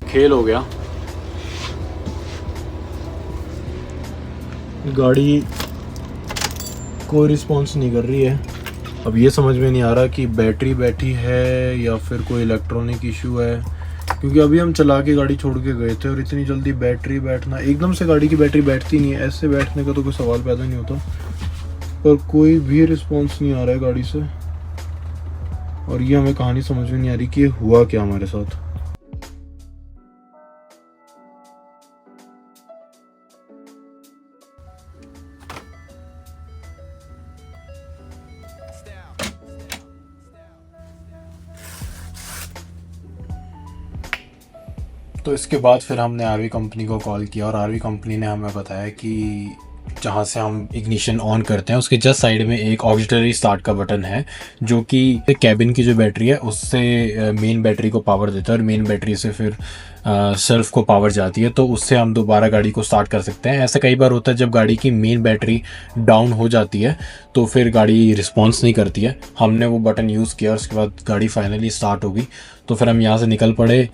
खेल हो गया। गाड़ी कोई रिस्पॉन्स नहीं कर रही है। अब ये समझ में नहीं आ रहा कि बैटरी बैठी है या फिर कोई इलेक्ट्रॉनिक इशू है, क्योंकि अभी हम चला के गाड़ी छोड़ के गए थे और इतनी जल्दी बैटरी बैठना, एकदम से गाड़ी की बैटरी बैठती नहीं है, ऐसे बैठने का तो कोई सवाल पैदा नहीं होता। पर कोई भी रिस्पॉन्स नहीं आ रहा है गाड़ी से, और ये हमें कहानी समझ में नहीं आ रही कि ये हुआ क्या हमारे साथ। तो इसके बाद फिर हमने आरवी कंपनी को कॉल किया और आरवी कंपनी ने हमें बताया कि जहाँ से हम इग्निशन ऑन करते हैं उसके जस्ट साइड में एक ऑक्सिलरी स्टार्ट का बटन है, जो कि कैबिन की जो बैटरी है उससे मेन बैटरी को पावर देता है और मेन बैटरी से फिर सेल्फ को पावर जाती है, तो उससे हम दोबारा गाड़ी को स्टार्ट कर सकते हैं। ऐसा कई बार होता है जब गाड़ी की मेन बैटरी डाउन हो जाती है तो फिर गाड़ी रिस्पॉन्स नहीं करती है। हमने वो बटन यूज़ किया और उसके बाद गाड़ी फाइनली स्टार्ट हो गई। तो फिर हम यहाँ से निकल पड़े।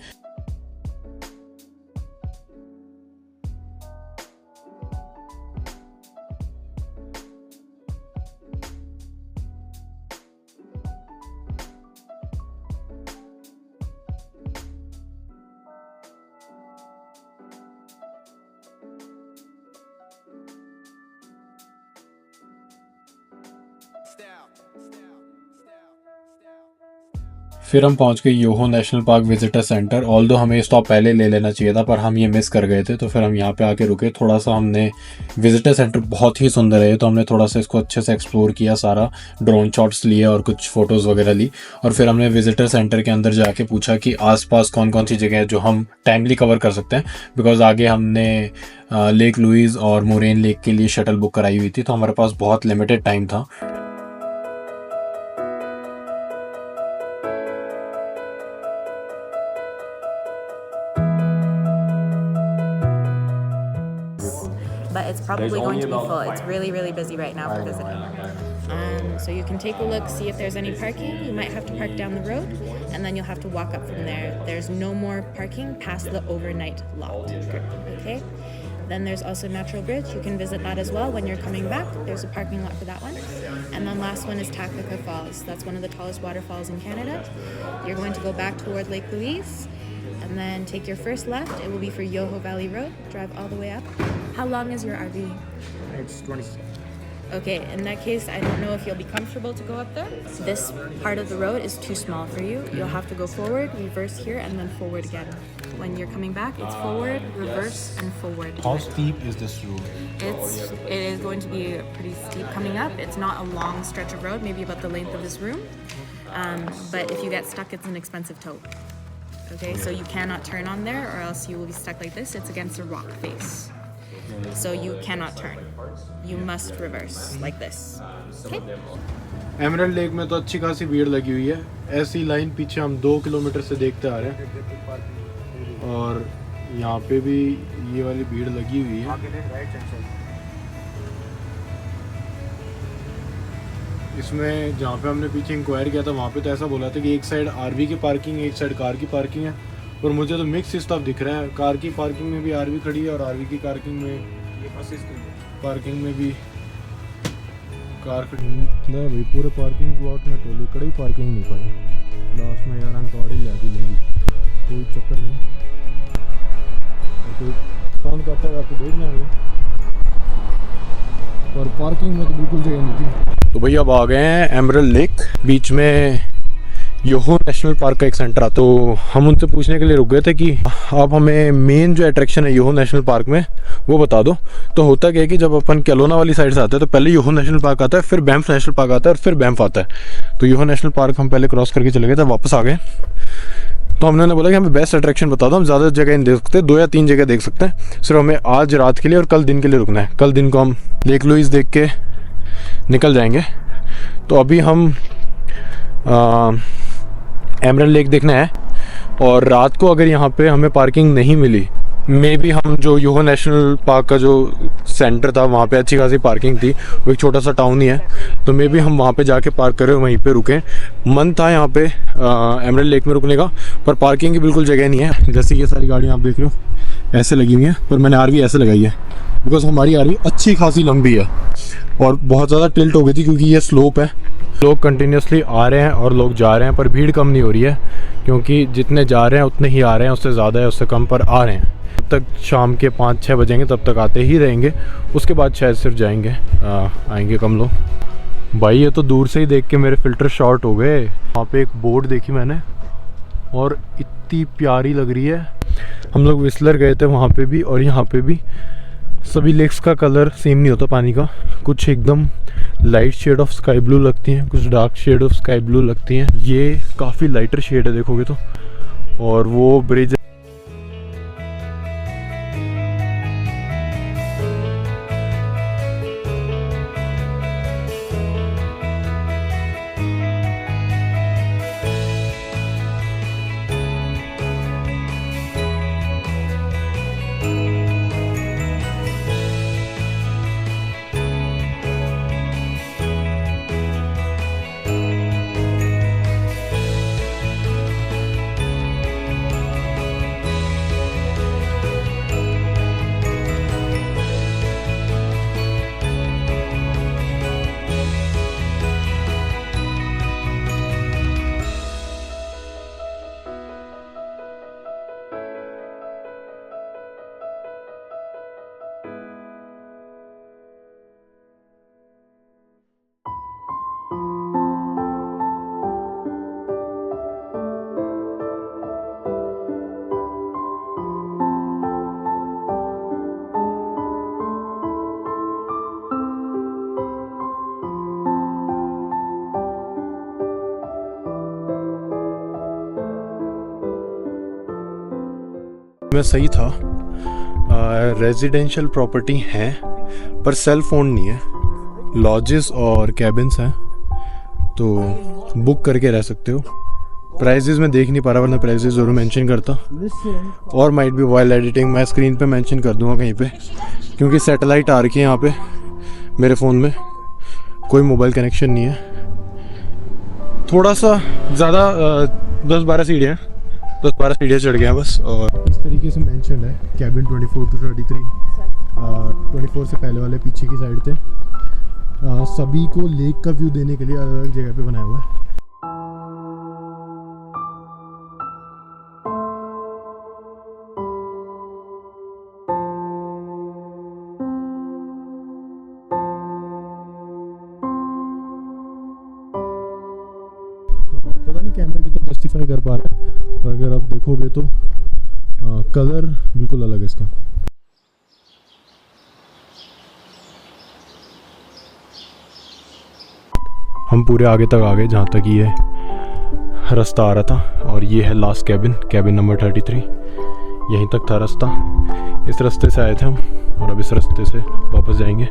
फिर हम पहुंच गए Yoho national park visitor centre. Although हमें स्टॉप पहले ले लेना चाहिए था पर हम ये मिस कर गए थे, तो फिर हम यहाँ पे आके रुके। थोड़ा सा हमने विजिटर सेंटर बहुत ही सुंदर है तो हमने थोड़ा सा इसको अच्छे से एक्सप्लोर किया, सारा ड्रोन शॉट्स लिए और कुछ फ़ोटोज़ वगैरह ली। और फिर हमने विजिटर सेंटर के अंदर जाके पूछा कि आसपास कौन कौन सी जगह है जो हम टाइमली कवर कर सकते हैं, बिकॉज आगे हमने लेक लुइस और मोरेन लेक के लिए शटल बुक कराई हुई थी, तो हमारे पास बहुत लिमिटेड टाइम था। But it's probably going to be full. It's really, really busy right now for visiting. So you can take a look, see if there's any parking. You might have to park down the road, and then you'll have to walk up from there. There's no more parking past the overnight lot. Okay? Then there's also Natural Bridge. You can visit that as well when you're coming back. There's a parking lot for that one. And then last one is Takaka Falls. That's one of the tallest waterfalls in Canada. You're going to go back toward Lake Louise, and then take your first left. It will be for Yoho Valley Road. Drive all the way up. How long is your RV? It's 20. Okay, in that case, I don't know if you'll be comfortable to go up there. This part of the road is too small for you. You'll have to go forward, reverse here, and then forward again. When you're coming back, it's forward, reverse, and forward. How steep is this road? It is going to be pretty steep coming up. It's not a long stretch of road, maybe about the length of this room. But if you get stuck, it's an expensive tow. Okay, so you cannot turn on there or else you will be stuck like this. It's against a rock face. So you cannot turn. You must reverse like this. Okay? Emerald lake में तो अच्छी खासी भीड़ लगी हुई है। ऐसी line पीछे हम 2 किलोमीटर से देखते आ रहे हैं और यहाँ पे भी ये वाली भीड़ लगी हुई है। इसमें जहाँ पे हमने पीछे इंक्वायर किया था वहाँ पे तो ऐसा बोला था कि एक साइड आरवी की पार्किंग है, एक साइड कार की पार्किंग है, और मुझे तो मिक्स स्टफ दिख रहा है। कार की पार्किंग में भी आरवी खड़ी है और आरवी की पार्किंग में भी कार खड़ी है। मतलब भाई पूरे पार्किंग प्लॉट में टोली कड़ी पार्किंग नहीं पाई। लास्ट में यार हम थोड़ी लगी लेंगी, कोई चक्कर नहीं। कोई पसंद करता है आपको देख लेंगे, और पार्किंग में तो बिल्कुल जगह नहीं थी। तो भैया अब आ गए हैं एमरल्ड लेक। बीच में योहो नेशनल पार्क का एक सेंटर आता, तो हम उनसे पूछने के लिए रुक गए थे कि आप हमें मेन जो अट्रैक्शन है योहो नेशनल पार्क में वो बता दो। तो होता क्या है कि जब अपन कैलोना वाली साइड से आते हैं तो पहले योहो नेशनल पार्क आता है, फिर बैंफ नेशनल पार्क आता है और फिर बैंफ आता है। तो योहो नेशनल पार्क हम पहले क्रॉस करके चले गए थे, वापस आ गए। तो हमने उन्हें बोला कि हमें बेस्ट अट्रैक्शन बता दो, हम ज़्यादा जगह नहीं देख सकते, 2 या 3 जगह देख सकते हैं, सिर्फ हमें आज रात के लिए और कल दिन के लिए रुकना है। कल दिन को हम लेक लुइस देख के निकल जाएंगे। तो अभी हम एमरल्ड लेक देखना है। और रात को अगर यहाँ पे हमें पार्किंग नहीं मिली, मे बी हम जो योहो नेशनल पार्क का जो सेंटर था वहाँ पे अच्छी खासी पार्किंग थी, वो एक छोटा सा टाउन ही है, तो मे बी हम वहाँ पे जाके पार्क करें, वहीं पे रुकें। मन था यहाँ पे एमरल्ड लेक में रुकने का, पर पार्किंग की बिल्कुल जगह नहीं है। जैसे ये सारी गाड़ियाँ आप देख रहे हो ऐसे लगी हुई हैं, पर मैंने आरवी ऐसे लगाई है बिकॉज हमारी आरवी अच्छी खासी लंबी है और बहुत ज़्यादा टिल्ट हो गई थी क्योंकि ये स्लोप है। लोग कंटिन्यूसली आ रहे हैं और लोग जा रहे हैं, पर भीड़ कम नहीं हो रही है क्योंकि जितने जा रहे हैं उतने ही आ रहे हैं, उससे ज़्यादा है उससे कम पर आ रहे हैं। तब तक शाम के 5-6 बजेंगे, तब तक आते ही रहेंगे, उसके बाद शायद सिर्फ जाएंगे आएंगे कम लोग। भाई ये तो दूर से ही देख के मेरे फ़िल्टर शॉर्ट हो गए। वहाँ पे एक बोट देखी मैंने और इतनी प्यारी लग रही है। हम लोग विस्लर गए थे वहाँ पे भी, और यहाँ पे भी सभी लेक्स का कलर सेम नहीं होता पानी का, कुछ एकदम light shade of sky blue लगती हैं, कुछ dark shade of sky blue लगती हैं। ये काफ़ी लाइटर शेड है देखोगे तो। और वो ब्रिज में सही था। रेजिडेंशियल प्रॉपर्टी हैं पर सेल्फ ओन नहीं है, लॉजेस और कैबिन्स हैं, तो बुक करके रह सकते हो। प्राइजेस मैं देख नहीं पा रहा, वरना प्राइजेस ज़रूर मेंशन करता, और माइट बी वाइल एडिटिंग मैं स्क्रीन पे मेंशन कर दूंगा कहीं पे, क्योंकि सैटेलाइट आ रखी है यहाँ पे मेरे फ़ोन में, कोई मोबाइल कनेक्शन नहीं है। थोड़ा सा ज़्यादा 10-12 सीढ़ियाँ 10-12 सीढ़ियाँ चढ़ गया बस। और इस तरीके से मेंशन है कैबिन 24 to 33, 24 से पहले वाले पीछे की साइड थे। सभी को लेक का व्यू देने के लिए अलग अलग जगह पे बनाया हुआ है। पता नहीं कैमरा कितना जस्टिफाई कर पा रहा है, पर अगर आप देखोगे तो कलर बिल्कुल अलग है इसका। हम पूरे आगे तक आ गए जहाँ तक ये रास्ता आ रहा था, और ये है लास्ट कैबिन नंबर 33। यहीं तक था रास्ता, इस रास्ते से आए थे हम, और अब इस रास्ते से वापस जाएंगे।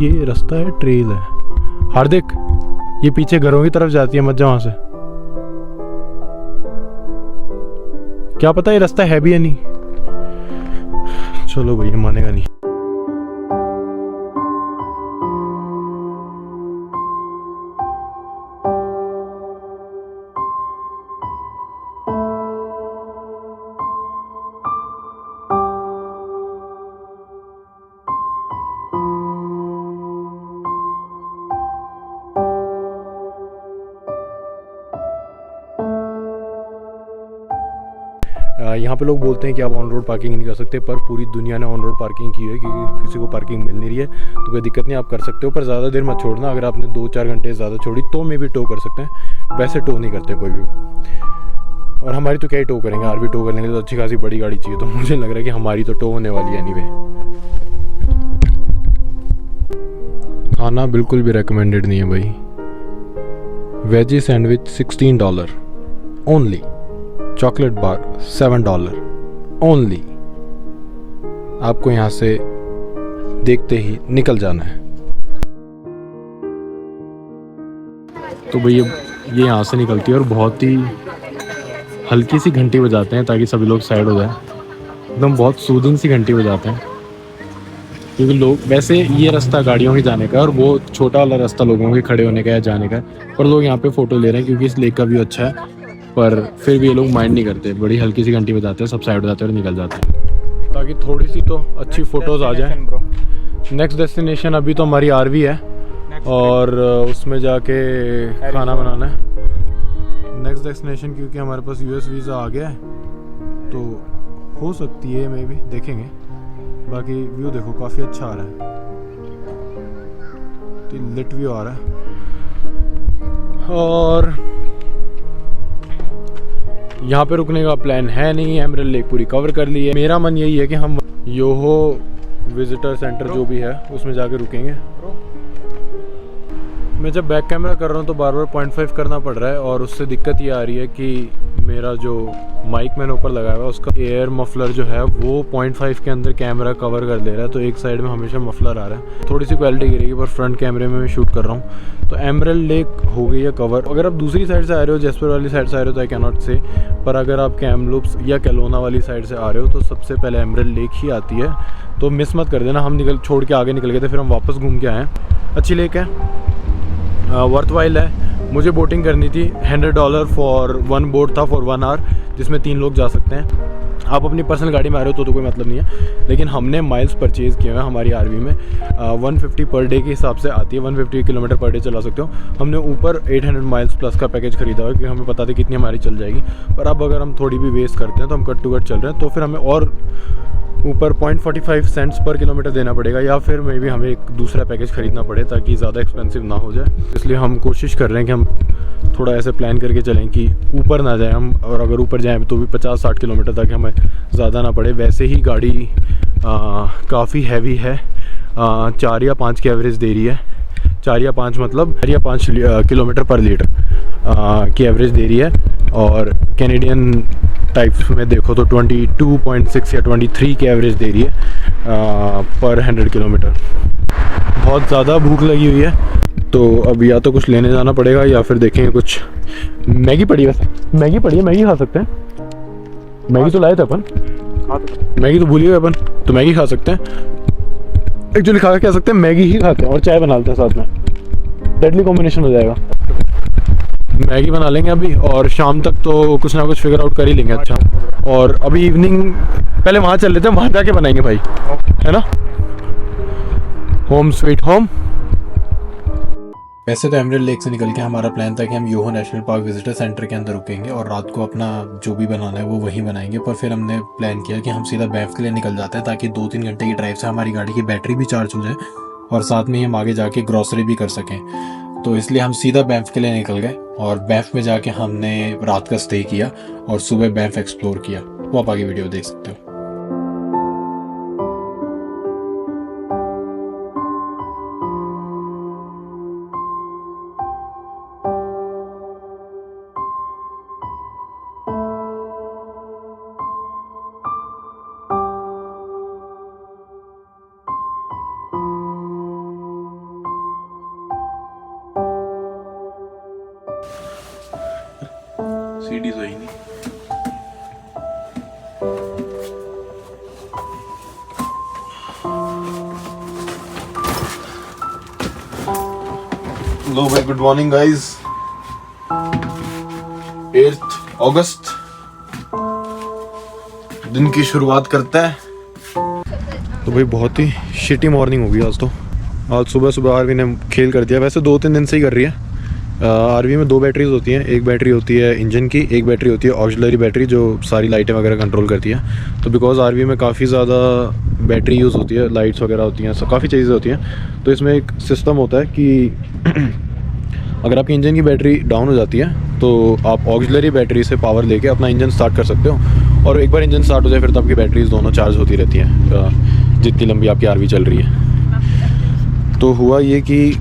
ये रास्ता है, ट्रेल है। हार्दिक, ये पीछे घरों की तरफ जाती है, मत जा वहाँ से। क्या पता ये रास्ता है भी या नहीं। चलो भैया, मानेगा नहीं। यहाँ पे लोग बोलते हैं कि आप ऑन रोड पार्किंग नहीं कर सकते, पर पूरी दुनिया ने ऑन रोड पार्किंग की है, क्योंकि किसी को पार्किंग मिल नहीं रही है, तो कोई दिक्कत नहीं, आप कर सकते हो। पर ज़्यादा देर मत छोड़ना, अगर आपने 2-4 घंटे ज़्यादा छोड़ी तो मे भी टो कर सकते हैं, वैसे टो नहीं करते कोई भी। और हमारी तो क्या ही टो करेंगे, आरवी टो करने के लिए तो अच्छी खासी बड़ी गाड़ी चाहिए, तो मुझे लग रहा है कि हमारी तो टो होने वाली है एनीवे। खाना बिल्कुल भी रिकमेंडेड नहीं है भाई। Veggie sandwich $16 only, chocolate bar $7 only. आपको यहाँ से देखते ही निकल जाना है। तो भैया ये यहाँ से निकलती है और बहुत ही हल्की सी घंटी बजाते हैं ताकि सभी लोग साइड हो जाए। एकदम बहुत सूदिंग सी घंटी बजाते हैं, क्योंकि लोग वैसे ये रास्ता गाड़ियों के जाने का है और वो छोटा वाला रास्ता लोगों के खड़े होने का या जाने का है, पर लोग यहाँ पे फ़ोटो ले रहे हैं क्योंकि इस लेक का व्यू अच्छा है। पर फिर भी ये लोग माइंड नहीं करते, बड़ी हल्की सी घंटी बजाते हैं, सब साइड हो जाते हैं और निकल जाते हैं ताकि थोड़ी सी तो अच्छी फ़ोटोज़ आ जाए। नेक्स्ट डेस्टिनेशन अभी तो हमारी आरवी है और उसमें जाके खाना बनाना है। नेक्स्ट डेस्टिनेशन क्योंकि हमारे पास यूएस वीज़ा आ गया है तो हो सकती है, मे बी देखेंगे। बाकी व्यू देखो काफ़ी अच्छा आ रहा है, लिट व्यू आ रहा है। और यहाँ पे रुकने का प्लान है नहीं, एमरल्ड लेक पूरी कवर कर ली है। मेरा मन यही है कि हम योहो विजिटर सेंटर जो भी है उसमें जाके रुकेंगे। मैं जब बैक कैमरा कर रहा हूँ तो बार बार 0.5 करना पड़ रहा है और उससे दिक्कत ये आ रही है कि मेरा जो माइक मैंने ऊपर लगाया हुआ है उसका एयर मफलर जो है वो 0.5 के अंदर कैमरा कवर कर ले रहा है, तो एक साइड में हमेशा मफलर आ रहा है। थोड़ी सी क्वालिटी गिरेगी, पर फ्रंट कैमरे में मैं शूट कर रहा हूँ। तो एमरल्ड लेक हो गई है कवर। अगर आप दूसरी साइड से आ रहे हो, जैसपर वाली साइड से आ रहे हो तो आई कैन नॉट से, पर अगर आप कैमलूप्स या कैलोना वाली साइड से आ रहे हो तो सबसे पहले एमरल्ड लेक ही आती है, तो मिस मत कर देना। हम छोड़ के आगे निकल गए थे, फिर हम वापस घूम के आए। अच्छी लेक है, वर्थ वाइल है। मुझे बोटिंग करनी थी, $100 फॉर 1 बोट था फॉर 1 आवर, जिसमें 3 लोग जा सकते हैं। आप अपनी पर्सनल गाड़ी में आ रहे हो तो कोई मतलब नहीं है, लेकिन हमने माइल्स परचेज़ किए हुए हैं हमारी आरवी में। 150 पर डे के हिसाब से आती है, 150 किलोमीटर पर डे चला सकते हो। हमने ऊपर 800 माइल्स प्लस का पैकेज खरीदा हुआ है क्योंकि हमें पता था कितनी हमारी चल जाएगी। पर अब अगर हम थोड़ी भी वेस्ट करते हैं तो हम कट टू कट चल रहे हैं, तो फिर हमें और ऊपर 0.45 सेंट्स पर किलोमीटर देना पड़ेगा, या फिर मे बी हमें एक दूसरा पैकेज ख़रीदना पड़े ताकि ज़्यादा एक्सपेंसिव ना हो जाए। इसलिए हम कोशिश कर रहे हैं कि हम थोड़ा ऐसे प्लान करके चलें कि ऊपर ना जाए हम, और अगर ऊपर जाएँ तो भी 50-60 किलोमीटर तक हमें ज़्यादा ना पड़े। वैसे ही गाड़ी काफ़ी हैवी है, 4 या 5 की एवरेज दे रही है। 4 या 5 मतलब 4 या 5 किलोमीटर पर लीटर की एवरेज दे रही है, और कैनेडियन टाइप्स में देखो तो 22.6 या 23 की एवरेज दे रही है पर 100 किलोमीटर। बहुत ज़्यादा भूख लगी हुई है, तो अब या तो कुछ लेने जाना पड़ेगा या फिर देखेंगे कुछ। मैगी पड़ी है, वैसे मैगी पड़ी है, मैगी खा सकते हैं। मैगी तो लाए थे अपन, मैगी तो भूलिए अपन, तो मैगी खा सकते हैं। एक्चुअली खा क्या सकते हैं, मैगी ही खाते हैं और चाय बना लेते हैं साथ में, डेडली कॉम्बिनेशन हो जाएगा। मैगी बना लेंगे अभी, और शाम तक तो कुछ ना कुछ फिगर आउट कर ही लेंगे। अच्छा, और अभी इवनिंग पहले वहाँ चल लेते हैं, वहाँ जाके बनाएंगे भाई, है ना। Home sweet home. वैसे तो एमरल्ड लेक से निकल के हमारा प्लान था कि हम Yoho national park visitor centre के अंदर रुकेंगे और रात को अपना जो भी बनाना है वो वहीं बनाएंगे। पर फिर हमने प्लान किया कि हम सीधा बैंफ के लिए निकल जाते हैं ताकि 2-3 घंटे की ड्राइव से हमारी गाड़ी की बैटरी भी चार्ज हो जाए और साथ में ही हम आगे जाके ग्रॉसरी भी कर सकें। तो इसलिए हम सीधा बैंफ के लिए निकल गए और बैंफ में जाके हमने रात का स्टे किया और सुबह बैंफ एक्सप्लोर किया। वो आप आगे वीडियो देख सकते हो। सीढ़ी तो ही नहीं। लो भाई, गुड मॉर्निंग गाइस। 8 अगस्त, दिन की शुरुआत करता है। तो भाई बहुत ही शिटी मॉर्निंग होगी आज तो। आज सुबह सुबह आरवी ने खेल कर दिया। वैसे 2-3 दिन से ही कर रही है। आरवी में 2 बैटरीज होती हैं, एक बैटरी होती है इंजन की, एक बैटरी होती है ऑक्सिलरी बैटरी जो सारी लाइटें वगैरह कंट्रोल करती है। तो बिकॉज आरवी में काफ़ी ज़्यादा बैटरी यूज़ होती है, लाइट्स वगैरह होती हैं, सब काफ़ी चीज़ें होती हैं, तो इसमें एक सिस्टम होता है कि अगर आपकी इंजन की बैटरी डाउन हो जाती है तो आप ऑक्सिलरी बैटरी से पावर लेके अपना इंजन स्टार्ट कर सकते हो, और एक बार इंजन स्टार्ट हो जाए फिर तो आपकी बैटरीज दोनों चार्ज होती रहती हैं जितनी लंबी आपकी आरवी चल रही है। तो हुआ ये कि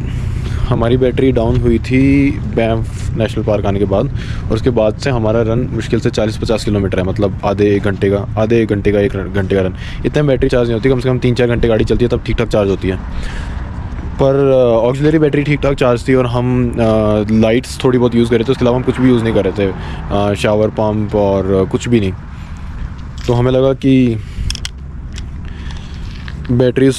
हमारी बैटरी डाउन हुई थी बैंफ नेशनल पार्क आने के बाद, और उसके बाद से हमारा रन मुश्किल से 40-50 किलोमीटर है, मतलब आधे एक घंटे का 1 घंटे का रन। इतने बैटरी चार्ज नहीं होती, कम से कम 3-4 घंटे गाड़ी चलती है तब ठीक ठाक चार्ज होती है। पर ऑक्सिलरी बैटरी ठीक ठाक चार्ज थी और हम लाइट्स थोड़ी बहुत यूज़ कर रहे थे, उसके अलावा हम कुछ भी यूज़ नहीं कर रहे थे, शावर पंप और कुछ भी नहीं। तो हमें लगा कि बैटरीज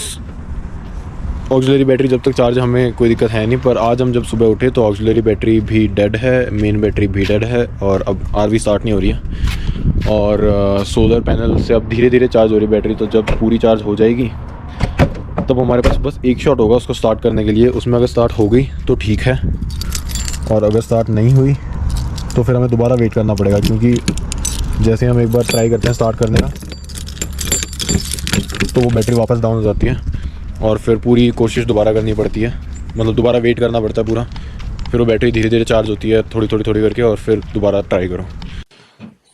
ऑक्सिलरी बैटरी जब तक चार्ज हमें कोई दिक्कत है नहीं, पर आज हम जब सुबह उठे तो ऑक्सिलरी बैटरी भी डेड है, मेन बैटरी भी डेड है और अब आरवी स्टार्ट नहीं हो रही है। और सोलर पैनल से अब धीरे धीरे चार्ज हो रही बैटरी, तो जब पूरी चार्ज हो जाएगी तब हमारे पास बस एक शॉट होगा उसको स्टार्ट करने के लिए। उसमें अगर स्टार्ट हो गई तो ठीक है, और अगर स्टार्ट नहीं हुई तो फिर हमें दोबारा वेट करना पड़ेगा, क्योंकि जैसे हम एक बार ट्राई करते हैं स्टार्ट करने का तो वो बैटरी वापस डाउन हो जाती है और फिर पूरी कोशिश दोबारा करनी पड़ती है, मतलब दोबारा वेट करना पड़ता है पूरा। फिर वो बैटरी धीरे धीरे चार्ज होती है थोड़ी करके और फिर दोबारा ट्राई करो।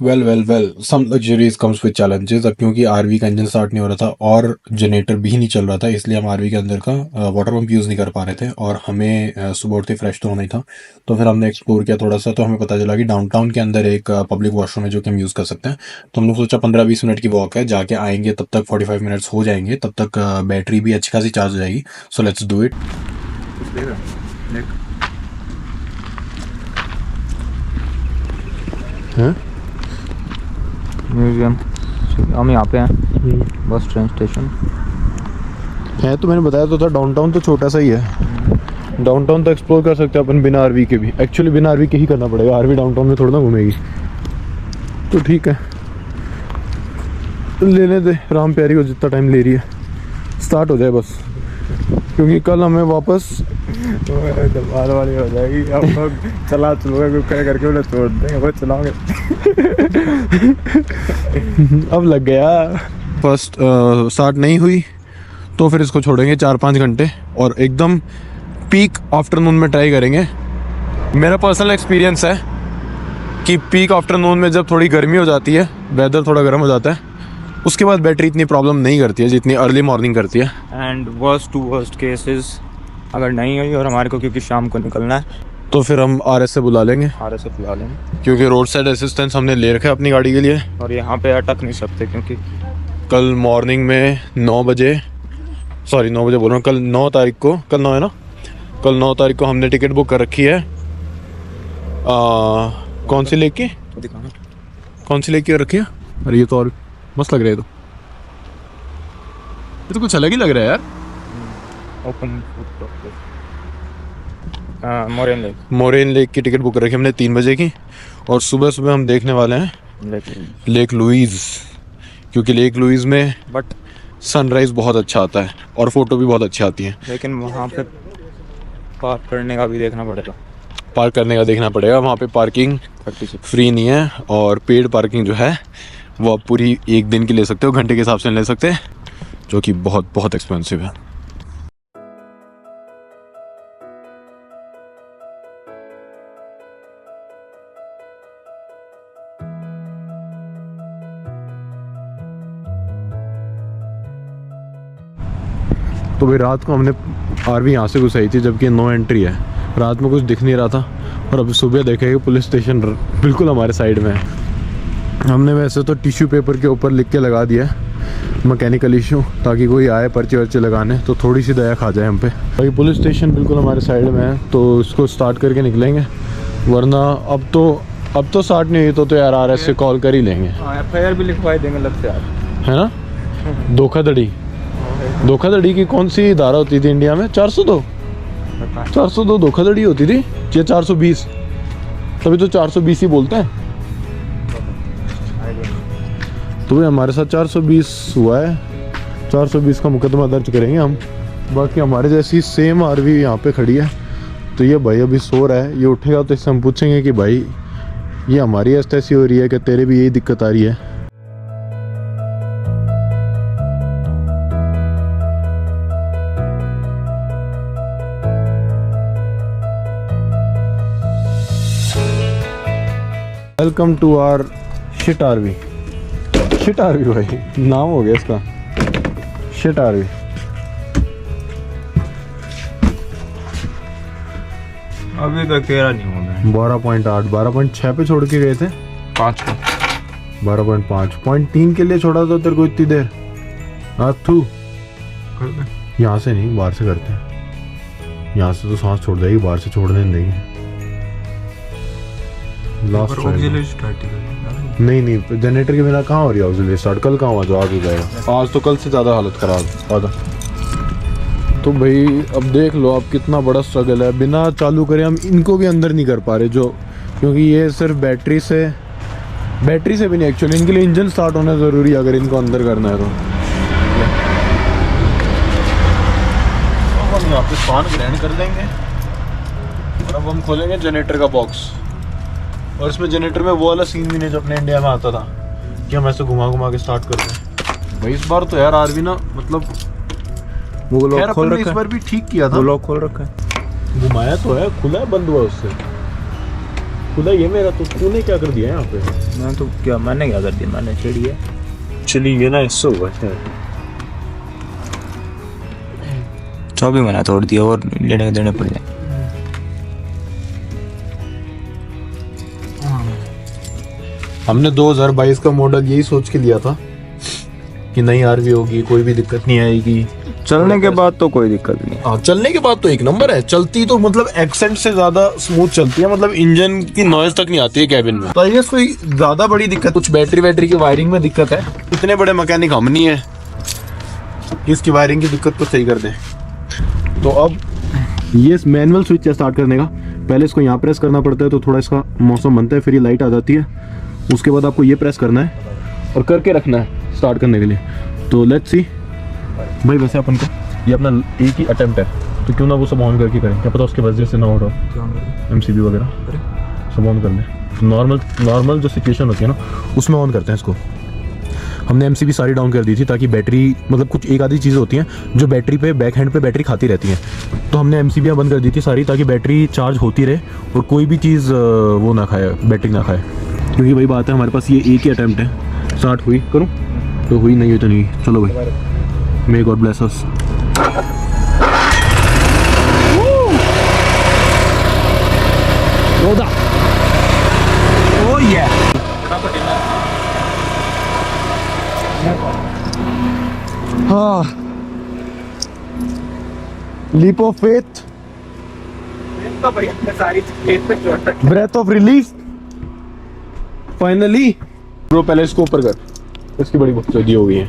Well some luxuries comes with challenges. अब क्योंकि आरवी का इंजन स्टार्ट नहीं हो रहा था और जनरेटर भी नहीं चल रहा था, इसलिए हम आरवी के अंदर का वाटर पंप यूज़ नहीं कर पा रहे थे और हमें सुबह उठते फ्रेश तो होना ही था। तो फिर हमने एक्सप्लोर किया थोड़ा सा, तो हमें पता चला कि डाउनटाउन के अंदर एक पब्लिक वॉशरूम है जो कि हम यूज़ कर सकते हैं। तो हमने सोचा 15-20 मिनट की वॉक है, जाके आएंगे तब तक 45 मिनट्स हो जाएंगे, तब तक बैटरी भी अच्छी खासी चार्ज हो जाएगी। So let's do it. Museum हम यहाँ पे हैं, बस ट्रेन स्टेशन है। तो मैंने बताया तो था डाउनटाउन तो छोटा सा ही है, डाउनटाउन तो एक्सप्लोर कर सकते हैं अपन बिना आरवी के भी। एक्चुअली बिना आरवी के ही करना पड़ेगा, आरवी डाउनटाउन में थोड़ा ना घूमेगी। तो ठीक है, लेने दे राम प्यारी को जितना टाइम ले रही है, स्टार्ट हो जाए बस, क्योंकि कल हमें वापस बार वाली हो जाएगी। अब लोग चला चलोगे करके उन्हें छोड़ देंगे, वो चलाओगे। अब लग गया। फर्स्ट स्टार्ट नहीं हुई तो फिर इसको छोड़ेंगे 4-5 घंटे और एकदम पीक आफ्टरनून में ट्राई करेंगे। मेरा पर्सनल एक्सपीरियंस है कि पीक आफ्टरनून में जब थोड़ी गर्मी हो जाती है, वेदर थोड़ा गर्म हो जाता है, उसके बाद बैटरी इतनी प्रॉब्लम नहीं करती है जितनी अर्ली मॉर्निंग करती है। And worst to worst cases अगर नहीं हुई और हमारे को क्योंकि शाम को निकलना है तो फिर हम आरएस से बुला लेंगे, क्योंकि रोड साइड असिस्टेंस हमने ले रखा है अपनी गाड़ी के लिए और यहाँ पे अटक नहीं सकते, क्योंकि कल मॉर्निंग में 9 बजे बोल रहा हूँ, कल 9 तारीख को, कल 9 है ना, कल 9 तारीख को हमने टिकट बुक कर रखी है। कौन सी लेक की रखी है? अरे ये तो और मस्त लग रहा है, ये तो कुछ अलग ही लग रहा है यार। ओपन मोरेन लेक की टिकट बुक कर रखी हमने 3 बजे की, और सुबह सुबह हम देखने वाले हैं लेक लुइस, क्योंकि लेक लुइस में बट सनराइज बहुत अच्छा आता है और फोटो भी बहुत अच्छी आती है। लेकिन वहाँ पे पार्क करने का भी देखना पड़ेगा। वहाँ पे पार्किंग फ्री नहीं है, और पेड पार्किंग जो है वो आप पूरी एक दिन की ले सकते हो, घंटे के हिसाब से ले सकते हैं, जो कि बहुत बहुत एक्सपेंसिव है। तो भाई रात को हमने आरवी यहाँ से घुसाई थी, जबकि नो एंट्री है, रात में कुछ दिख नहीं रहा था, और अभी सुबह देखेंगे पुलिस स्टेशन बिल्कुल हमारे साइड में है। हमने वैसे तो टिश्यू पेपर के ऊपर लिख के लगा दिया मैकेनिकल इशू, ताकि कोई आए पर्चे वर्चे लगाने तो थोड़ी सी दया खा जाए हम पे। भाई पुलिस स्टेशन बिल्कुल हमारे साइड में है, तो इसको स्टार्ट करके निकलेंगे, वरना अब तो स्टार्ट नहीं हुई तो यार आरएस से कॉल कर ही लेंगे। एफआईआर भी लिखवाई देंगे लगता है, है ना। धोखाधड़ी की कौन सी धारा होती थी इंडिया में? 402 धोखाधड़ी होती थी, या 420? तभी तो 420 ही बोलते हैं। तो भाई हमारे साथ 420 हुआ है, 420 का मुकदमा दर्ज करेंगे हम। बाकी हमारे जैसी सेम आरवी यहाँ पे खड़ी है, तो ये भाई अभी सो रहा है, ये उठेगा तो इससे हम पूछेंगे कि भाई ये हमारी ऐसी हो रही है कि तेरे भी यही दिक्कत आ रही है। Welcome to our shit RV भाई नाम हो गया इसका, शिट आरवी। अभी तक 13 नहीं हो गए। 12.8 12.6 पे छोड़ के गए थे, 5 को 12.5 0.3 के लिए छोड़ा था तेरे को इतनी देर। तू यहाँ से नहीं, बाहर से करते हैं। यहाँ से तो सांस छोड़ देगी, बाहर से छोड़ने नहीं देगी। लास्ट ऑक्सीजन स्टार्ट नहीं जनरेटर के बिना कहाँ हो रही है ऑक्सीजन स्टार्ट, कल कहाँ हुआ जो आज हो जाएगा, आज तो कल से ज़्यादा हालत खराब आधा। तो भाई अब देख लो अब कितना बड़ा स्ट्रगल है, बिना चालू करे हम इनको भी अंदर नहीं कर पा रहे जो, क्योंकि ये सिर्फ बैटरी से भी नहीं, एक्चुअली इनके लिए इंजन स्टार्ट होना ज़रूरी है अगर इनको अंदर करना है तो। हम यहाँ पे फैन ग्रैंड कर देंगे और अब हम खोलेंगे जनरेटर का बॉक्स। और इसमें जनरेटर में वो वाला सीन भी नहीं जो अपने इंडिया में आता था कि हम ऐसे घुमा घुमा के स्टार्ट करते हैं। भाई इस बार तो यार आरवी ना मतलब वो लॉक खोल इस रखा बार भी ठीक किया था, वो लॉक खोल रखा है, घुमाया तो है, खुला है बंद हुआ उससे, खुला ये मेरा, तो तूने क्या कर दिया यहाँ पे? मैं तो क्या, मैंने क्या कर दिया, मैंने छेड़ दिया, चली गया ना, इससे हुआ है। चाबी मैंने तोड़ दिया और लेने के देने पड़ जाए। हमने 2022 का मॉडल यही सोच के लिया था कि नई आरवी होगी, कोई भी दिक्कत नहीं आएगी। चलने के बाद तो कोई दिक्कत नहीं। हाँ चलने के बाद तो एक नंबर है, चलती तो मतलब एक्सेंट से ज्यादा स्मूथ चलती है, मतलब इंजन की नॉइज तक नहीं आती है कैबिन में। तो ये कोई ज्यादा बड़ी दिक्कत, कुछ बैटरी की वायरिंग में दिक्कत है, इतने बड़े मैकेनिक हम नहीं है इसकी वायरिंग की दिक्कत को सही कर दें। तो अब ये मैनुअल स्विच है स्टार्ट करने का, पहले इसको यहाँ प्रेस करना पड़ता है तो थोड़ा इसका मौसम बनता है, फिर ये लाइट आ जाती है, उसके बाद आपको ये प्रेस करना है और करके रखना है स्टार्ट करने के लिए। तो लेट्स सी भाई, वैसे अपन को ये अपना एक ही अटेम्प्ट है तो क्यों ना वो सब ऑन करके करें, क्या पता उसके वजह से ना हो रहा MCB वगैरह सब ऑन कर लें। नॉर्मल जो सिचुएशन होती है ना उसमें ऑन करते हैं इसको। हमने MCB सारी डाउन कर दी थी ताकि बैटरी, मतलब कुछ एक आधी चीज़ें होती हैं जो बैटरी पे बैक हैंड पे बैटरी खाती रहती हैं, तो हमने MCB बंद कर दी थी सारी ताकि बैटरी चार्ज होती रहे और कोई भी चीज़ वो ना खाए, बैटरी ना खाए। क्योंकि वही बात है, हमारे पास ये एक ही अटैम्प्ट है। स्टार्ट हुई करूँ तो हुई, नहीं हुई तो नहीं। चलो भाई, may God bless us. Oh ये हाँ, leap of faith, breath of relief, finally. Bro पहले इसको ऊपर कर, इसकी बड़ी बकचोदी हो गई है।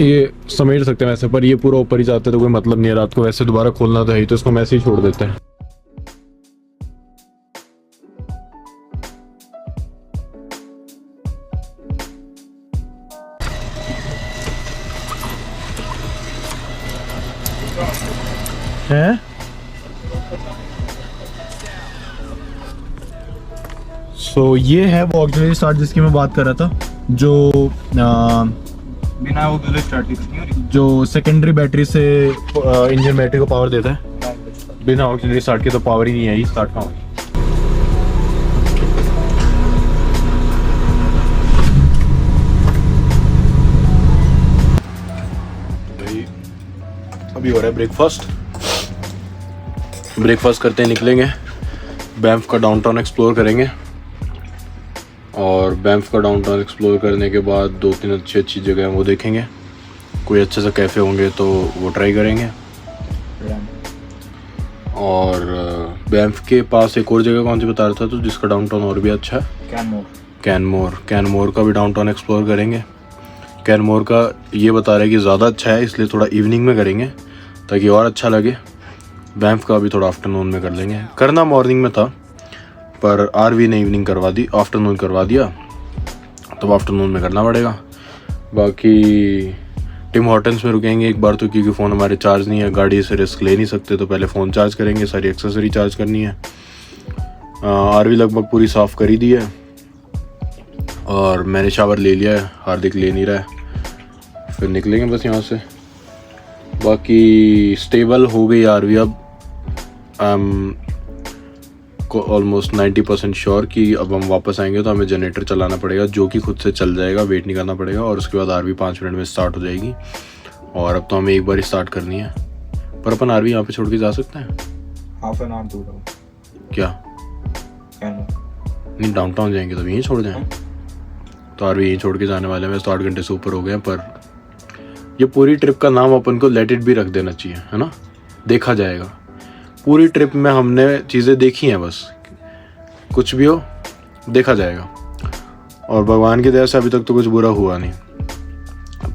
ये समेट सकते हैं वैसे, पर ये पूरा ऊपर ही जाता है तो कोई मतलब नहीं है, रात को वैसे दोबारा खोलना तो है ही, तो इसको वैसे ही छोड़ देते हैं। हैं? सो ये है वो ऑक्सिलरी स्टार्ट जिसकी मैं बात कर रहा था, जो बिना वो स्टार्ट नहीं हो रही, जो सेकेंडरी बैटरी से इंजन बैटरी को पावर देता है। बिना ऑक्सिलरी स्टार्ट के तो पावर ही नहीं आई, स्टार्ट कहाँ होगी। अभी हो रहा है ब्रेकफास्ट करते हैं निकलेंगे, बैंफ का डाउनटाउन एक्सप्लोर करेंगे और बैंफ का डाउनटाउन एक्सप्लोर करने के बाद 2-3 अच्छी जगह हैं वो देखेंगे, कोई अच्छा सा कैफ़े होंगे तो वो ट्राई करेंगे। और बैंफ के पास एक और जगह कौन सी बता रहा था तो जिसका डाउनटाउन और भी अच्छा है, कैनमोर का भी डाउनटाउन एक्सप्लोर करेंगे। कैनमोर का ये बता रहा है कि ज़्यादा अच्छा है, इसलिए थोड़ा इवनिंग में करेंगे ताकि और अच्छा लगे। बैंफ का भी थोड़ा आफ्टरनून में कर लेंगे, करना मॉर्निंग में था पर आरवी ने इवनिंग करवा दी, आफ्टरनून करवा दिया, तो आफ्टरनून में करना पड़ेगा। बाकी टिम हॉर्टन्स में रुकेंगे एक बार तो, क्योंकि फ़ोन हमारे चार्ज नहीं है, गाड़ी से रिस्क ले नहीं सकते, तो पहले फ़ोन चार्ज करेंगे, सारी एक्सेसरी चार्ज करनी है। आरवी लगभग पूरी साफ़ कर ही दी है और मैंने शावर ले लिया है, हार्दिक ले नहीं रहा है, फिर निकलेंगे बस यहाँ से। बाकी स्टेबल हो गई आरवी अब, आई एम ऑलमोस्ट 90% श्योर कि अब हम वापस आएंगे तो हमें जनरेटर चलाना पड़ेगा, जो कि खुद से चल जाएगा, वेट नहीं करना पड़ेगा, और उसके बाद आरवी 5 मिनट में स्टार्ट हो जाएगी। और अब तो हमें एक बार ही स्टार्ट करनी है, पर अपन आरवी यहाँ पे छोड़ के जा सकते हैं। हाफ एन आवर दूर क्या नहीं, डाउनटाउन जाएंगे तो यहीं छोड़ जाएं, तो आरवी यहीं छोड़ के जाने वाले हैं। वैसे तो 8 घंटे से ऊपर हो गए हैं, पर ये पूरी ट्रिप का नाम अपन को लेट इट बी रख देना चाहिए, है ना, देखा जाएगा। पूरी ट्रिप में हमने चीज़ें देखी हैं, बस कुछ भी हो देखा जाएगा। और भगवान की दया से अभी तक तो कुछ बुरा हुआ नहीं।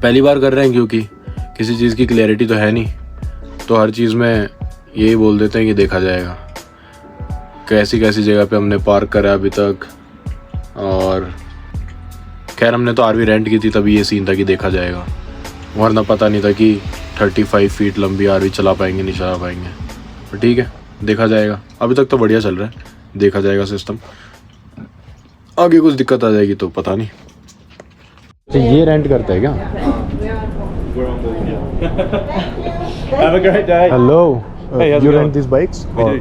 पहली बार कर रहे हैं क्योंकि किसी चीज़ की क्लैरिटी तो है नहीं, तो हर चीज़ में यही बोल देते हैं कि देखा जाएगा। कैसी कैसी जगह पे हमने पार्क करा अभी तक, और खैर हमने तो आरवी रेंट की थी, तभी ये सीन था कि देखा जाएगा, वरना पता नहीं था कि 35 फीट लंबी आरवी चला पाएंगे नहीं चला पाएंगे। तो ठीक है, देखा जाएगा। अभी तक तो बढ़िया चल रहा है, देखा जाएगा सिस्टम। आगे कुछ दिक्कत आ जाएगी तो पता नहीं। तो ये रेंट करता है क्या? Have a great day. Hello. Hey, how's it You going? rent these bikes? We do.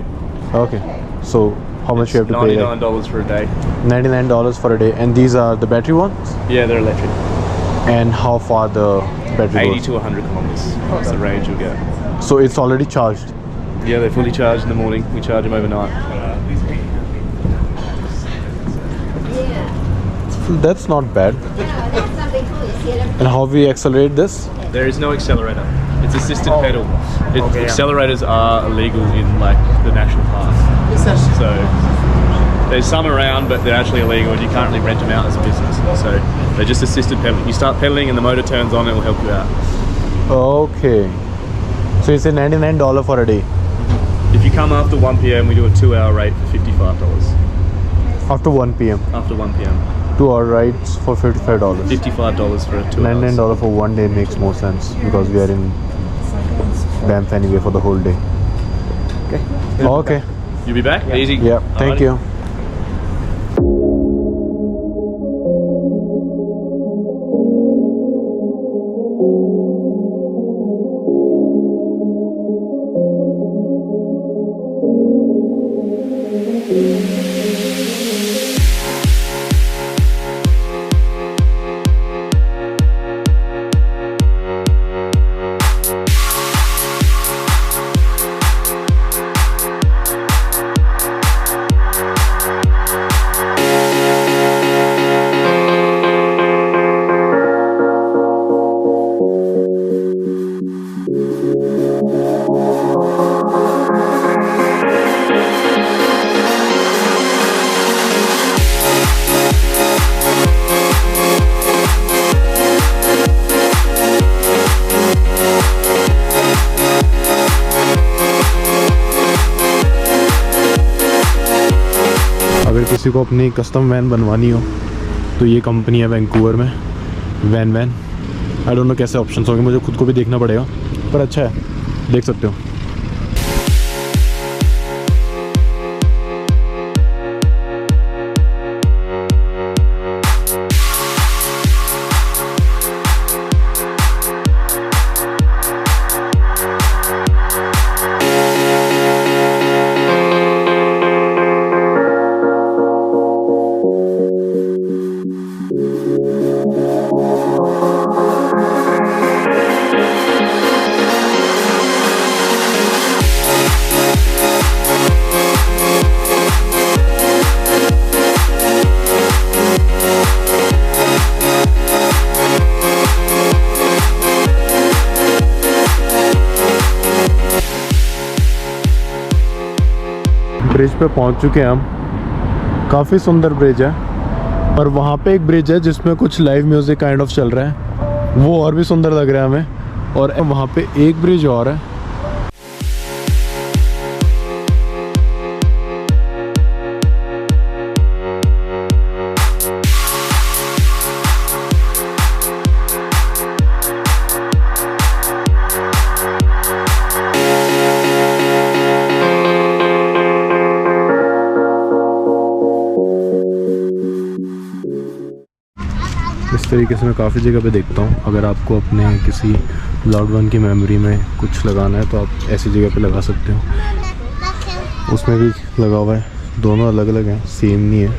Okay. So how much you have to pay? $99 for a day. $99 for a day. And these are the battery ones? Yeah, they're electric. And how far the battery 80 goes? to 100 kilometers. That's the range you'll get. So it's already charged. Yeah, they're fully charged in the morning. We charge them overnight. That's not bad. And how we accelerate this? There is no accelerator. It's assisted pedal. Accelerators are illegal in like the national park. So there's some around, but they're actually illegal, and you can't really rent them out as a business. So they're just assisted pedaling. You start pedaling, and the motor turns on. It will help you out. Okay. So it's a $99 for a day. If you come after 1 p.m., we do a 2-hour rate for $55. After 1 p.m. After 1 p.m. 2-hour rides for $55. $55 for a 2 hours. $99 for 1 day makes more sense because we are in Banff anyway for the whole day. Okay. Okay. You'll be back? Easy. Yeah. Thank Alrighty. you. अगर किसी को अपनी custom van बनवानी हो तो ये company है Vancouver में, वैन आई डोंट नो कैसे ऑप्शंस होंगे, मुझे खुद को भी देखना पड़ेगा, पर अच्छा है, देख सकते हो। ब्रिज पे पहुंच चुके हैं हम। काफ़ी सुंदर ब्रिज है, और वहाँ पे एक ब्रिज है जिसमें कुछ लाइव म्यूज़िक काइंड ऑफ चल रहा है, वो और भी सुंदर लग रहा है हमें। और वहाँ पे एक ब्रिज और है। इस तरीके से मैं काफ़ी जगह पे देखता हूँ। अगर आपको अपने किसी लॉन्ग वन की मेमोरी में कुछ लगाना है तो आप ऐसी जगह पे लगा सकते हो। उसमें भी लगा हुआ है, दोनों अलग अलग हैं, सेम नहीं है।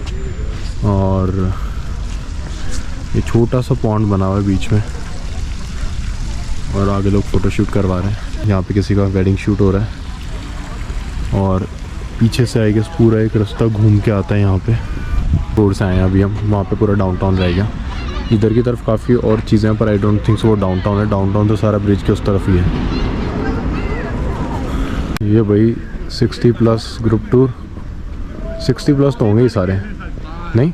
और ये छोटा सा पॉन्ड बना हुआ है बीच में, और आगे लोग फ़ोटोशूट करवा रहे हैं। यहाँ पे किसी का वेडिंग शूट हो रहा है, और पीछे से आई गेस पूरा एक रास्ता घूम के आता है यहाँ पे। रोड से आए हैं अभी हम, वहाँ पे पूरा डाउनटाउन रहेगा। इधर की तरफ काफ़ी और चीज़ें हैं, पर आई डोंट थिंक सो वो डाउनटाउन है। डाउनटाउन तो सारा ब्रिज के उस तरफ ही है। ये भाई 60+ ग्रुप टूर, 60+ तो होंगे ही सारे, नहीं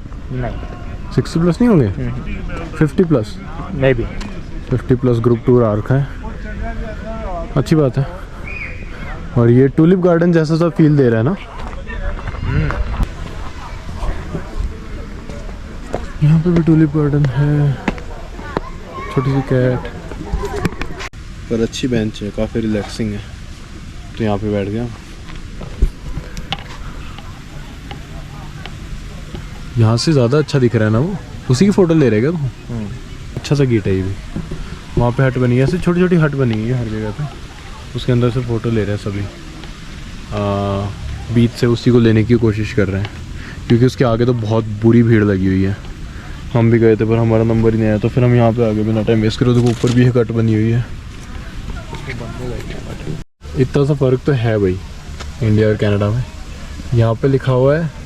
60+ नहीं होंगे, 50+ मे बी 50+ ग्रुप टूर आ रखा है, अच्छी बात है। और ये टूलिप गार्डन जैसा सा फील दे रहा है ना। यहाँ पे भी टूलिप गार्डन है, छोटी सी कैट, पर अच्छी बेंच है, काफ़ी रिलैक्सिंग है, तो यहाँ पे बैठ गया। यहाँ से ज़्यादा अच्छा दिख रहा है ना, वो उसी की फ़ोटो ले रहेगा तू। अच्छा सा गेट है ये भी। वहाँ पे हट बनी है, ऐसे छोटी छोटी हट बनी हुई है हर जगह पे, उसके अंदर से फ़ोटो ले रहे हैं सभी। बीच से उसी को लेने की कोशिश कर रहे हैं, क्योंकि उसके आगे तो बहुत बुरी भीड़ लगी हुई है। हम भी गए थे पर हमारा नंबर ही नहीं आया, तो फिर हम यहाँ पे आगे बिना टाइम वेस्ट करो। तो ऊपर भी एक हट बनी हुई है। इतना सा फ़र्क तो है भाई इंडिया और कनाडा में। यहाँ पे लिखा हुआ है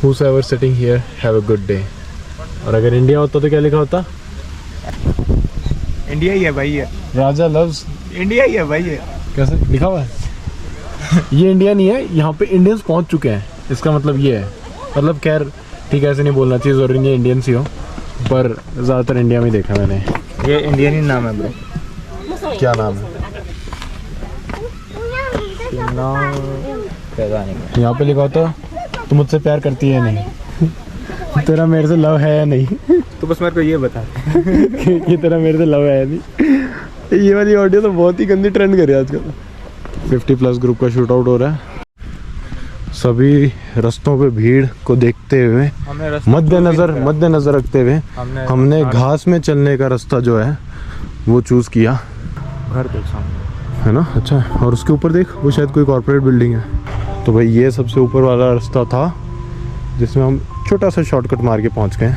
Whosoever sitting here have a good day, और अगर इंडिया होता तो क्या लिखा होता? इंडिया ही है भाई ये, राजा लव्स इंडिया ही है भाई ये। कैसे लिखा हुआ है? ये इंडिया नहीं है, यहाँ पे इंडियंस पहुँच चुके हैं, इसका मतलब ये है। मतलब खैर ठीक है, ऐसे नहीं बोलना चाहिए, ज़रूरी नहीं है इंडियंस ही हो, पर ज़्यादातर इंडिया में ही देखा मैंने। ये इंडियन ही नाम है ब्रो। क्या नाम है? यहाँ पे लिखा होता तू मुझसे प्यार करती है नहीं, तेरा मेरे से लव है या नहीं। तो बस मेरे को ये बता कि तेरा मेरे से लव है या नहीं। ये वाली ऑडियो तो बहुत ही गंदी ट्रेंड कर रही है आजकल। 50+ ग्रुप का शूट आउट हो रहा है। सभी रास्तों पे भीड़ को देखते हुए, मद्देनजर रखते हुए हमने घास में चलने का रास्ता जो है वो चूज़ किया। घर देख सामने है ना, अच्छा। और उसके ऊपर देख, वो शायद कोई कॉर्पोरेट बिल्डिंग है। तो भाई ये सबसे ऊपर वाला रास्ता था जिसमें हम छोटा सा शॉर्टकट मार के पहुंच गए।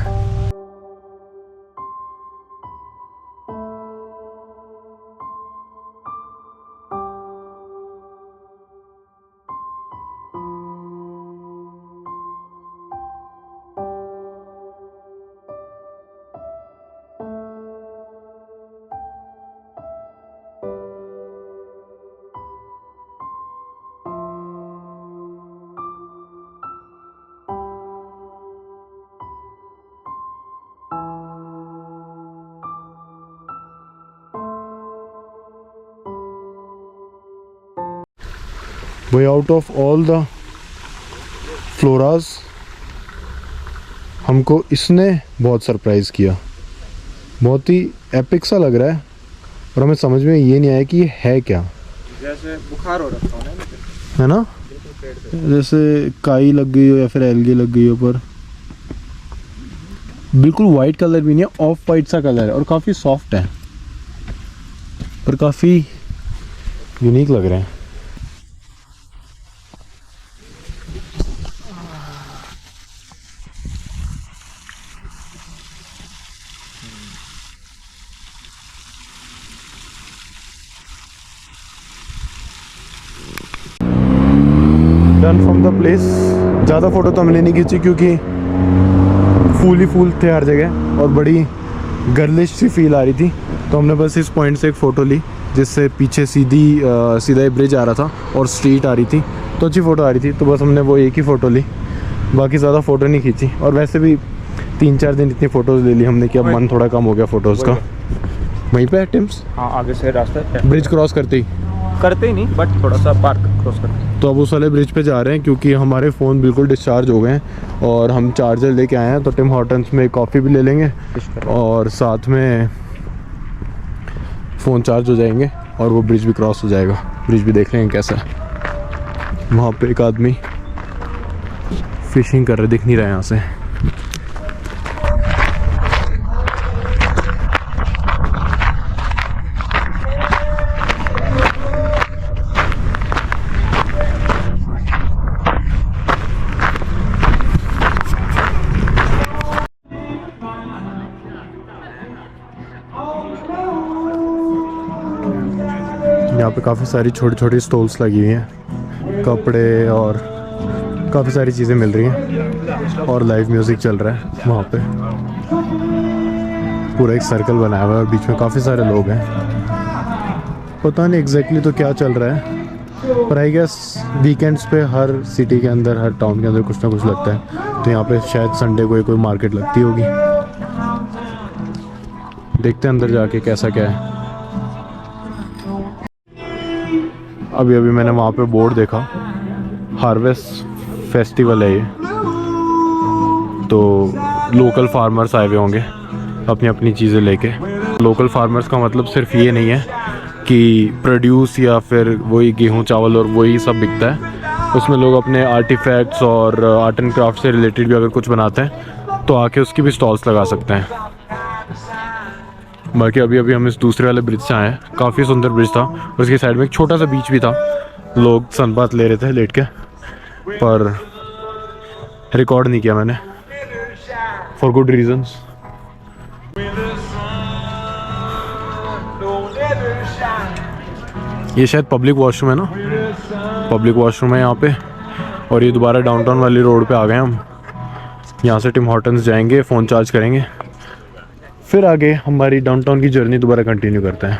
भाई out of all the floras हमको इसने बहुत सरप्राइज़ किया। बहुत ही एपिक सा लग रहा है और हमें समझ में ये नहीं आया कि ये है क्या। जैसे बुखार हो रखा है ना, जैसे काई लग गई हो या फिर एल्गी लग गई हो, पर बिल्कुल वाइट कलर भी नहीं है, ऑफ वाइट सा कलर है और काफ़ी सॉफ्ट है, पर काफ़ी यूनिक लग रहे हैं। Done from the place. ज़्यादा फ़ोटो तो हमने नहीं खींची क्योंकि फूल ही फूल थे हर जगह और बड़ी गर्लिश सी फील आ रही थी, तो हमने बस इस पॉइंट से एक फ़ोटो ली जिससे पीछे सीधा ब्रिज आ रहा था और स्ट्रीट आ रही थी, तो अच्छी फ़ोटो आ रही थी, तो बस हमने वो एक ही फ़ोटो ली, बाकी ज़्यादा फ़ोटो नहीं खींची। और वैसे भी 3-4 दिन इतनी फ़ोटोज़ ले ली हमने कि अब मन थोड़ा कम हो गया फ़ोटोज़ का। वहीं पे है टिम्स, हाँ आगे से रास्ता है, ब्रिज क्रॉस करते ही नहीं बट थोड़ा सा पार्क क्रॉस करते। तो अब उस वाले ब्रिज पे जा रहे हैं क्योंकि हमारे फ़ोन बिल्कुल डिस्चार्ज हो गए हैं और हम चार्जर लेके आए हैं, तो टिम हॉर्टन्स में कॉफ़ी भी ले लेंगे और साथ में फ़ोन चार्ज हो जाएंगे और वो ब्रिज भी क्रॉस हो जाएगा। ब्रिज भी देख लेंगे कैसा है। वहाँ पे एक आदमी फिशिंग कर रहे, दिख नहीं रहा है यहाँ से। यहाँ पे काफ़ी सारी छोटी छोटी स्टॉल्स लगी हुई हैं, कपड़े और काफ़ी सारी चीज़ें मिल रही हैं और लाइव म्यूज़िक चल रहा है वहाँ पे। पूरा एक सर्कल बनाया हुआ है और बीच में काफ़ी सारे लोग हैं। पता नहीं एग्जैक्टली तो क्या चल रहा है, पर आई गेस वीकेंड्स पे हर सिटी के अंदर, हर टाउन के अंदर कुछ ना कुछ लगता है। तो यहाँ पे शायद संडे को कोई मार्केट लगती होगी। देखते हैं अंदर जाके कैसा क्या है। अभी अभी मैंने वहाँ पे बोर्ड देखा, हार्वेस्ट फेस्टिवल है ये, तो लोकल फार्मर्स आए हुए होंगे अपनी अपनी चीज़ें लेके। लोकल फार्मर्स का मतलब सिर्फ ये नहीं है कि प्रोड्यूस या फिर वही गेहूँ चावल और वही सब बिकता है, उसमें लोग अपने आर्टिफैक्ट्स और आर्ट एंड क्राफ्ट से रिलेटेड भी अगर कुछ बनाते हैं तो आके उसकी भी स्टॉल्स लगा सकते हैं। बाकी अभी अभी हम इस दूसरे वाले ब्रिज से आए हैं, काफ़ी सुंदर ब्रिज था, उसके साइड में एक छोटा सा बीच भी था। लोग सनबाथ ले रहे थे लेट के, पर रिकॉर्ड नहीं किया मैंने फॉर गुड रीजंस। ये शायद पब्लिक वॉशरूम है ना, पब्लिक वॉशरूम है यहाँ पे। और ये दोबारा डाउनटाउन वाली रोड पे आ गए हम। यहाँ से टिम हॉर्टन्स जाएंगे, फ़ोन चार्ज करेंगे, फिर आगे हमारी डाउनटाउन की जर्नी दोबारा कंटिन्यू करते हैं।